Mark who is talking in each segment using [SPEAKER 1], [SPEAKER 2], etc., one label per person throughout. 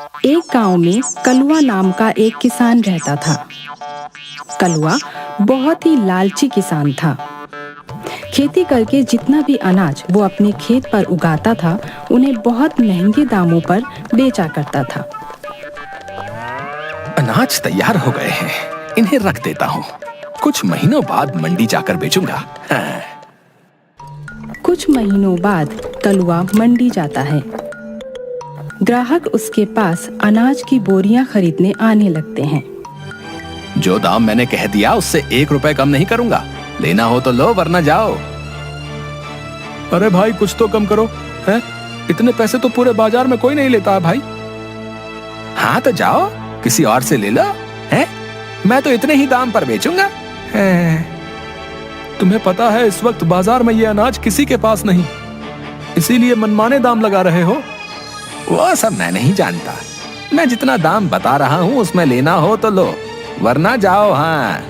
[SPEAKER 1] एक गांव में कलुआ नाम का एक किसान रहता था। कलुआ बहुत ही लालची किसान था। खेती करके जितना भी अनाज वो अपने खेत पर उगाता था, उन्हें बहुत महंगे दामों पर बेचा करता था।
[SPEAKER 2] अनाज तैयार हो गए हैं, इन्हें रख देता हूँ। कुछ महीनों बाद मंडी जाकर बेचूंगा। हाँ।
[SPEAKER 1] कुछ महीनों बाद कलुआ मंडी जाता है। ग्राहक उसके पास अनाज की बोरियां खरीदने आने लगते हैं।
[SPEAKER 2] जो दाम मैंने कह दिया उससे 1 रुपए कम नहीं करूंगा। लेना हो तो लो, वरना जाओ। अरे भाई, कुछ तो कम करो। हैं? इतने पैसे तो पूरे बाजार में कोई नहीं लेता है भाई। हाँ तो जाओ, किसी और से ले लो। हैं? मैं तो इतने ही दाम पर बेचूंगा। तुम्हें पता है इस वक्त बाजार में ये अनाज किसी के पास नहीं, इसीलिए मनमाने दाम लगा रहे हो। वो सब मैं नहीं जानता। मैं जितना दाम बता रहा हूँ उसमें लेना हो तो लो, वरना जाओ। हाँ।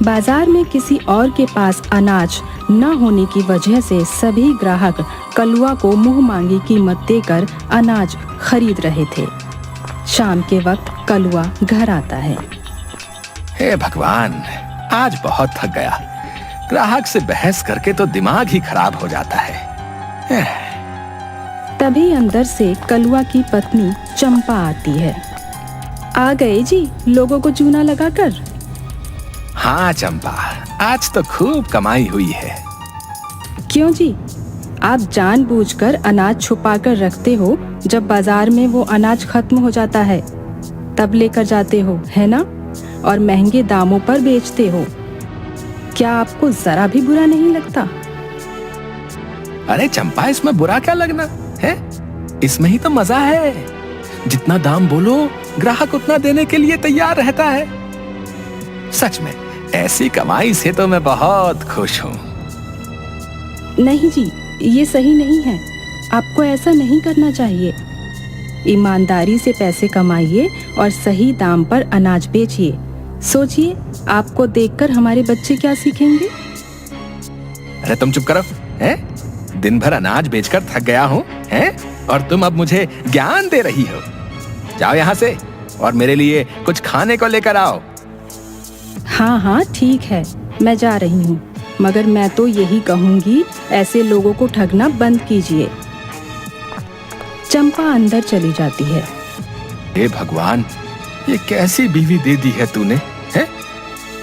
[SPEAKER 1] बाजार में किसी और के पास अनाज न होने की वजह से सभी ग्राहक कलुआ को मुंह मांगी कीमत देकर अनाज खरीद रहे थे। शाम के वक्त कलुआ घर आता है।
[SPEAKER 2] हे भगवान, आज बहुत थक गया। ग्राहक से बहस करके तो दिमाग ही खराब हो जाता है।
[SPEAKER 1] तभी अंदर से कलुआ की पत्नी चंपा आती है। आ गए जी, लोगों को चूना लगाकर।
[SPEAKER 2] हाँ चंपा, आज तो खूब कमाई हुई है।
[SPEAKER 1] क्यों जी? आप जानबूझकर अनाज छुपा कर रखते हो, जब बाजार में वो अनाज खत्म हो जाता है तब लेकर जाते हो, है ना? और महंगे दामों पर बेचते हो। क्या आपको जरा भी बुरा नहीं लगता?
[SPEAKER 2] अरे चंपा, इसमें बुरा क्या लगना है? इसमें ही तो मजा है। जितना दाम बोलो, ग्राहक उतना देने के लिए तैयार रहता है। सच में ऐसी कमाई से तो मैं बहुत खुश हूँ।
[SPEAKER 1] नहीं जी, ये सही नहीं है। आपको ऐसा नहीं करना चाहिए। ईमानदारी से पैसे कमाइए और सही दाम पर अनाज बेचिए। सोचिए, आपको देखकर हमारे बच्चे क्या सीखेंगे?
[SPEAKER 2] अरे तुम चुप करो। हैं? दिन भर अनाज बेचकर थक गया हूँ, हैं? और तुम अब मुझे ज्ञान दे रही हो। जाओ यहाँ से और मेरे लिए कुछ खाने को लेकर आओ।
[SPEAKER 1] हाँ हाँ ठीक है, मैं जा रही हूँ, मगर मैं तो यही कहूँगी, ऐसे लोगों को ठगना बंद कीजिए। चंपा अंदर चली जाती है।
[SPEAKER 2] हे भगवान, ये कैसी बीवी दे दी है तूने? हैं?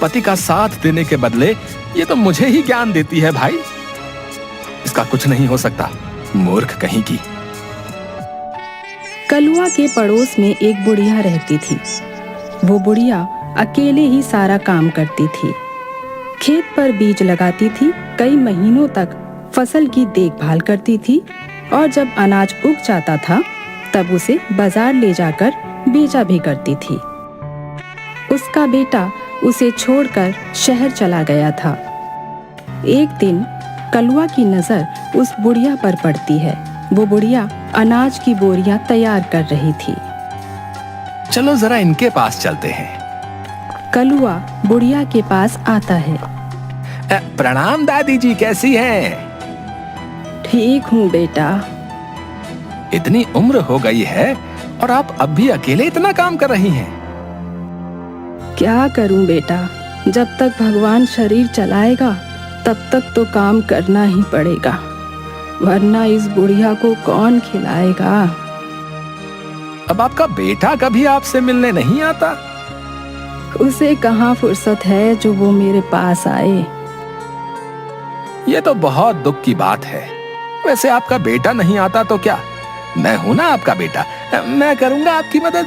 [SPEAKER 2] पति का साथ देने के बदले ये तो मुझे ही ज्ञान देती है भाई। इसका कुछ नहीं हो सकता, मूर्ख कहीं की।
[SPEAKER 1] कलुआ के पड़ोस में एक बुढ़िया रहती थी। वो बुढ़िया अकेले ही सारा काम करती थी। खेत पर बीज लगाती थी, कई महीनों तक फसल की देखभाल करती थी, और जब अनाज उग जाता था तब उसे बाजार ले जाकर बेचा भी करती थी। उसका बेटा उसे छोड़कर शहर चला गया था। एक दिन कलुआ की नजर उस बुढ़िया पर पड़ती है। वो बुढ़िया अनाज की बोरियां तैयार कर रही थी।
[SPEAKER 2] चलो जरा इनके पास चलते हैं।
[SPEAKER 1] कलुआ बुढ़िया के पास आता है।
[SPEAKER 2] प्रणाम दादी जी, कैसी हैं?
[SPEAKER 1] ठीक हूँ बेटा।
[SPEAKER 2] इतनी उम्र हो गई है और आप अब भी अकेले इतना काम कर रही हैं।
[SPEAKER 1] क्या करूं बेटा, जब तक भगवान शरीर चलाएगा तब तक तो काम करना ही पड़ेगा, वरना इस बुढ़िया को कौन खिलाएगा।
[SPEAKER 2] अब आपका बेटा कभी आपसे मिलने नहीं आता?
[SPEAKER 1] उसे कहाँ फुर्सत है जो वो मेरे पास आए।
[SPEAKER 2] ये तो बहुत दुख की बात है। वैसे आपका बेटा नहीं आता तो क्या, मैं हूं ना आपका बेटा, मैं करूंगा आपकी मदद।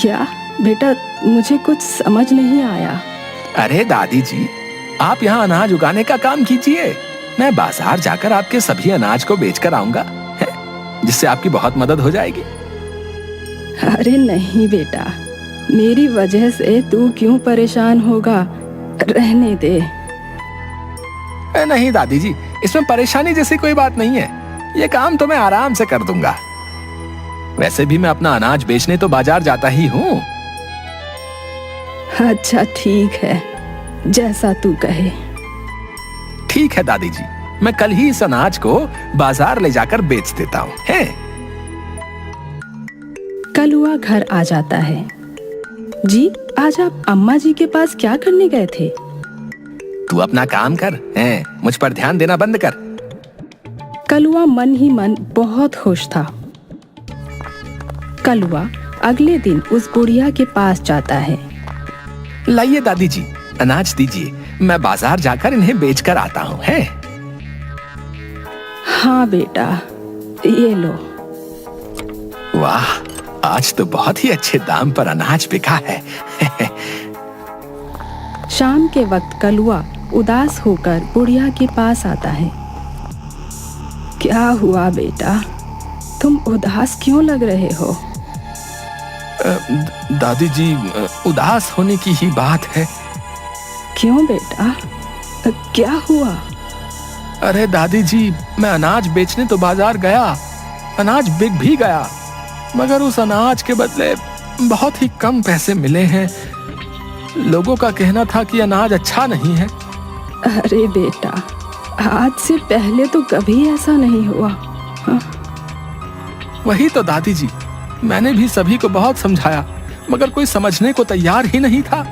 [SPEAKER 1] क्या बेटा, मुझे कुछ समझ नहीं आया।
[SPEAKER 2] अरे दादी जी, आप यहाँ अनाज उगाने का काम कीजिए। मैं बाजार जाकर आपके सभी अनाज को बेचकर आऊंगा, जिससे आपकी बहुत मदद हो जाएगी।
[SPEAKER 1] अरे नहीं बेटा, मेरी वजह से तू क्यों परेशान होगा, रहने दे।
[SPEAKER 2] नहीं दादी जी, इसमें परेशानी जैसी कोई बात नहीं है। ये काम तो मैं आराम से कर दूंगा। वैसे भी मैं अपना अनाज बेचने तो बाजार जाता ही हूँ।
[SPEAKER 1] अच्छा ठीक है, जैसा तू कहे।
[SPEAKER 2] ठीक है दादी जी, मैं कल ही इस अनाज को बाजार ले जाकर बेच देता हूँ।
[SPEAKER 1] कलुआ घर आ जाता है। जी, आज आप अम्मा जी के पास क्या करने गए थे?
[SPEAKER 2] तू अपना काम कर, हैं? मुझ पर ध्यान देना बंद कर।
[SPEAKER 1] कलुआ मन ही मन बहुत खुश था। कलुआ अगले दिन उस बुढ़िया के पास जाता है।
[SPEAKER 2] लाइए दादी जी, अनाज दीजिए, मैं बाजार जाकर इन्हें बेचकर आता हूँ, है?
[SPEAKER 1] हाँ बेटा, ये लो।
[SPEAKER 2] वाह, आज तो बहुत ही अच्छे दाम पर अनाज बिका है।
[SPEAKER 1] शाम के वक्त कलुआ उदास होकर बुढ़िया के पास आता है। क्या हुआ बेटा, तुम उदास क्यों लग रहे हो?
[SPEAKER 2] दादी जी, उदास होने की ही बात है।
[SPEAKER 1] क्यों बेटा, क्या हुआ?
[SPEAKER 2] अरे दादी जी, मैं अनाज बेचने तो बाजार गया, अनाज बिक भी गया, मगर उस अनाज के बदले बहुत ही कम पैसे मिले हैं। लोगों का कहना था कि अनाज अच्छा नहीं है।
[SPEAKER 1] अरे बेटा, आज से पहले तो कभी ऐसा नहीं हुआ। हाँ?
[SPEAKER 2] वही तो दादी जी, मैंने भी सभी को बहुत समझाया, मगर कोई समझने को तैयार ही नहीं था।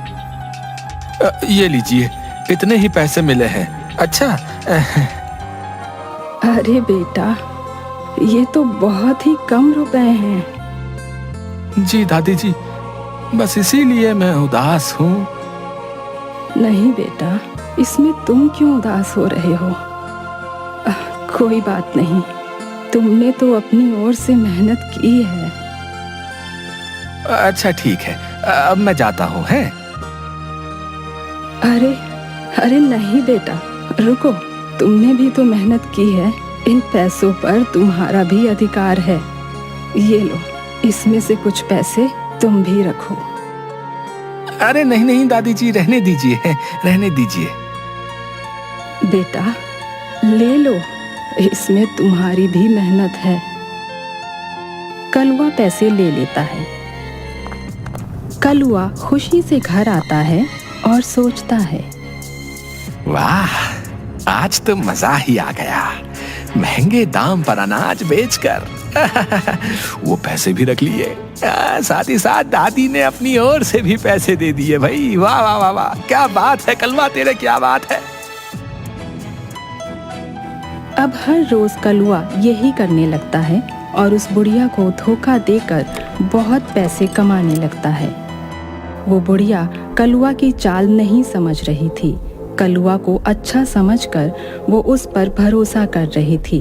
[SPEAKER 2] ये लीजिए, इतने ही पैसे मिले हैं। अच्छा।
[SPEAKER 1] अरे बेटा, ये तो बहुत ही कम रुपए हैं।
[SPEAKER 2] जी दादी जी, बस इसीलिए मैं उदास हूँ।
[SPEAKER 1] नहीं बेटा, इसमें तुम क्यों उदास हो रहे हो? कोई बात नहीं, तुमने तो अपनी ओर से मेहनत की है।
[SPEAKER 2] अच्छा ठीक है, अब मैं जाता हूँ, है?
[SPEAKER 1] अरे अरे नहीं बेटा, रुको, तुमने भी तो मेहनत की है। इन पैसों पर तुम्हारा भी अधिकार है। ये लो, इसमें से कुछ पैसे तुम भी रखो।
[SPEAKER 2] अरे नहीं नहीं दादी जी, रहने दीजिए, रहने दीजिए।
[SPEAKER 1] बेटा ले लो, इसमें तुम्हारी भी मेहनत है। कलुआ पैसे ले लेता है। कलुआ खुशी से घर आता है और सोचता है,
[SPEAKER 2] वाह, आज तो मजा ही आ गया, महंगे दाम पर अनाज बेचकर। वो पैसे भी रख लिए, साथ ही साथ दादी ने अपनी ओर से भी पैसे दे दिए। भाई वाह वाह वाह वाह, क्या बात है कलवा तेरे, क्या बात है।
[SPEAKER 1] अब हर रोज कलुआ यही करने लगता है और उस बुढ़िया को धोखा देकर बहुत पैसे कमाने लगता है। वो बुढ़िया कलुआ की चाल नहीं समझ रही थी। कलुआ को अच्छा समझकर वो उस पर भरोसा कर रही थी।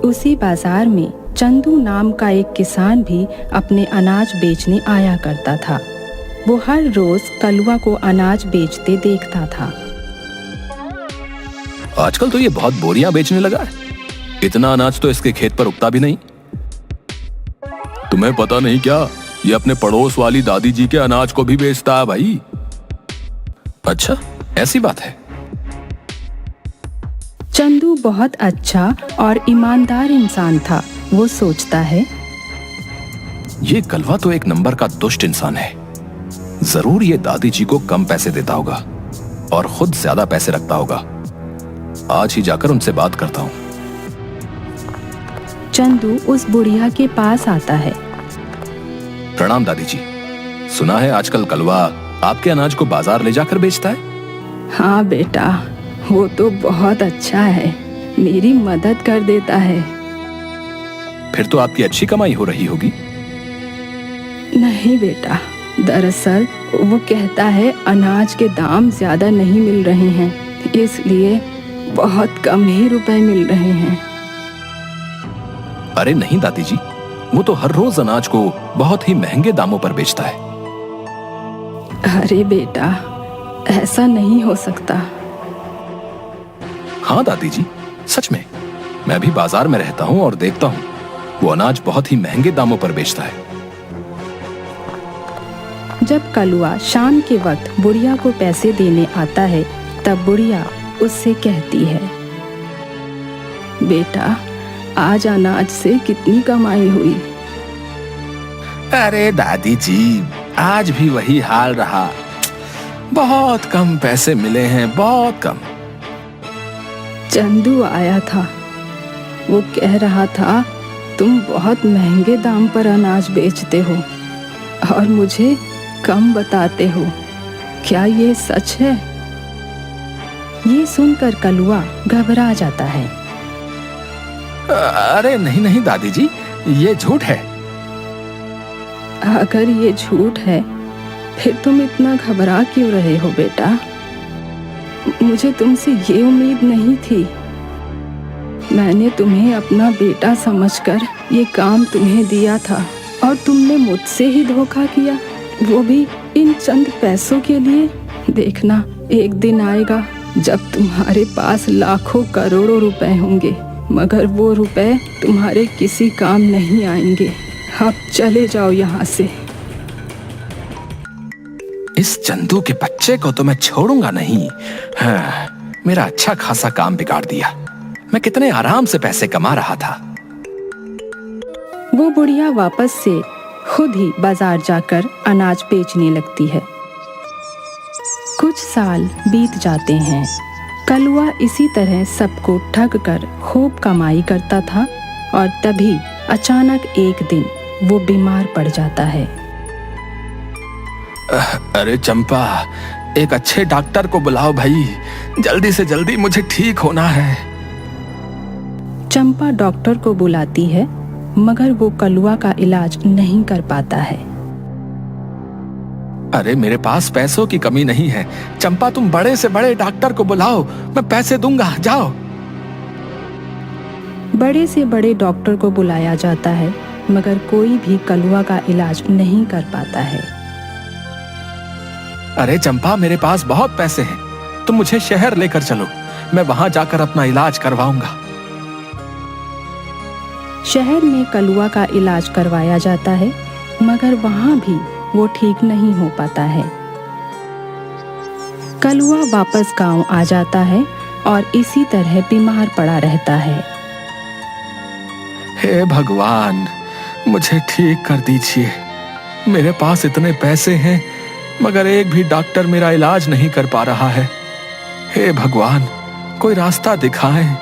[SPEAKER 1] उसी बाजार में चंदू नाम का एक किसान भी अपने अनाज बेचने आया करता था। वो हर रोज कलुआ को अनाज बेचते देखता था।
[SPEAKER 2] आजकल तो ये बहुत बोरियां बेचने लगा है, इतना अनाज तो इसके खेत पर उगता भी नहीं। तुम्हें पता नहीं क्या, ये अपने पड़ोस वाली दादी जी के अनाज को भी बेचता है भाई। अच्छा, ऐसी बात है।
[SPEAKER 1] चंदू बहुत अच्छा और ईमानदार इंसान था। वो सोचता है,
[SPEAKER 2] ये कलवा तो एक नंबर का दुष्ट इंसान है। जरूर ये दादी जी को कम पैसे देता होगा और खुद ज्यादा पैसे रखता होगा। आज ही जाकर उनसे बात करता हूँ।
[SPEAKER 1] चंदू उस बुढ़िया के पास आता है।
[SPEAKER 2] प्रणाम दादी जी, सुना है आजकल कलवा आपके अनाज को बाजार ले जाकर बेचता है?
[SPEAKER 1] हाँ बेटा, वो तो बहुत अच्छा है, मेरी मदद कर देता है।
[SPEAKER 2] फिर तो आपकी अच्छी कमाई हो रही होगी।
[SPEAKER 1] नहीं बेटा, दरअसल वो कहता है अनाज के दाम ज्यादा नहीं मिल रहे हैं, इसलिए बहुत कम ही रुपए मिल रहे हैं।
[SPEAKER 2] अरे नहीं दादी जी, वो तो हर रोज अनाज को बहुत ही महंगे दामों पर बेचता है।
[SPEAKER 1] अरे बेटा, ऐसा नहीं हो सकता।
[SPEAKER 2] हाँ दादी जी, सच में, मैं भी बाजार में रहता हूँ और देखता हूँ वो अनाज बहुत ही महंगे दामों पर बेचता है।
[SPEAKER 1] जब कलुआ शाम के वक्त बुढ़िया को पैसे देने आता है, तब बुढ़िया उससे कहती है, बेटा, आज अनाज से कितनी कमाई हुई?
[SPEAKER 2] अरे दादी जी, आज भी वही हाल रहा, बहुत कम पैसे मिले हैं, बहुत कम।
[SPEAKER 1] चंदू आया था, वो कह रहा था तुम बहुत महंगे दाम पर अनाज बेचते हो और मुझे कम बताते हो। क्या ये सच है? ये सुनकर कलुआ घबरा जाता है।
[SPEAKER 2] अरे नहीं नहीं दादी जी, ये झूठ है।
[SPEAKER 1] अगर ये झूठ है फिर तुम इतना घबरा क्यों रहे हो बेटा? मुझे तुमसे ये उम्मीद नहीं थी। मैंने तुम्हें अपना बेटा समझकर ये काम तुम्हें दिया था और तुमने मुझसे ही धोखा किया, वो भी इन चंद पैसों के लिए। देखना, एक दिन आएगा जब तुम्हारे पास लाखों करोड़ों रुपए होंगे, मगर वो रुपए तुम्हारे किसी काम नहीं आएंगे। अब चले जाओ यहाँ से।
[SPEAKER 2] इस चंदू के बच्चे को तो मैं छोड़ूंगा नहीं। हाँ, मेरा अच्छा खासा काम बिगाड़ दिया। मैं कितने आराम से पैसे कमा रहा था।
[SPEAKER 1] वो बुढ़िया वापस से खुद ही बाजार जाकर अनाज बेचने लगती है। कुछ साल बीत जाते हैं। कलुआ इसी तरह सबको ठग कर खूब कमाई करता था और तभी अचानक एक दिन वो बीमार पड़ जाता है।
[SPEAKER 2] अरे चंपा, एक अच्छे डॉक्टर को बुलाओ भाई, जल्दी से जल्दी मुझे ठीक होना है।
[SPEAKER 1] चंपा डॉक्टर को बुलाती है, मगर वो कलुआ का इलाज नहीं कर पाता है।
[SPEAKER 2] अरे मेरे पास पैसों की कमी नहीं है चंपा, तुम बड़े से बड़े डॉक्टर को बुलाओ, मैं पैसे दूंगा, जाओ।
[SPEAKER 1] बड़े से बड़े डॉक्टर को बुलाया जाता है, मगर कोई भी कलुआ का इलाज नहीं कर पाता है।
[SPEAKER 2] अरे चंपा, मेरे पास बहुत पैसे हैं, तुम मुझे शहर लेकर चलो, मैं वहां जाकर अपना इलाज करवाऊंगा।
[SPEAKER 1] शहर में कलुआ का इलाज करवाया जाता है, मगर वहां भी वो ठीक नहीं हो पाता है। कलुआ वापस गांव आ जाता है और इसी तरह बीमार पड़ा रहता है।
[SPEAKER 2] हे भगवान, मुझे ठीक कर दीजिए। मेरे पास इतने पैसे हैं, मगर एक भी डॉक्टर मेरा इलाज नहीं कर पा रहा है। हे भगवान, कोई रास्ता दिखाएं।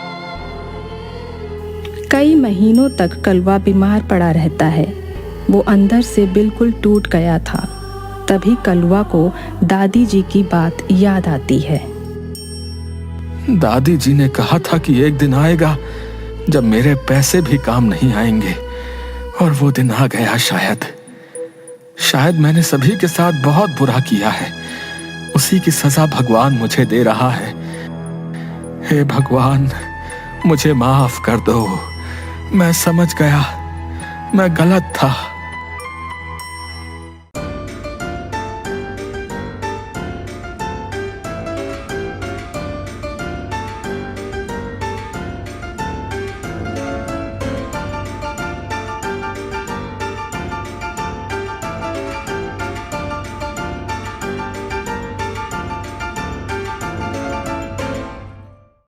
[SPEAKER 1] कई महीनों तक कलुआ बीमार पड़ा रहता है। वो अंदर से बिल्कुल टूट गया था। तभी कलुआ को दादी जी की बात याद आती है।
[SPEAKER 2] दादी जी ने कहा था कि एक दिन आएगा जब मेरे पैसे भी काम नहीं आएंगे, और वो दिन आ गया। शायद मैंने सभी के साथ बहुत बुरा किया है, उसी की सजा भगवान मुझे दे रहा है। हे भगवान, मुझे माफ कर दो। मैं समझ गया, मैं गलत था।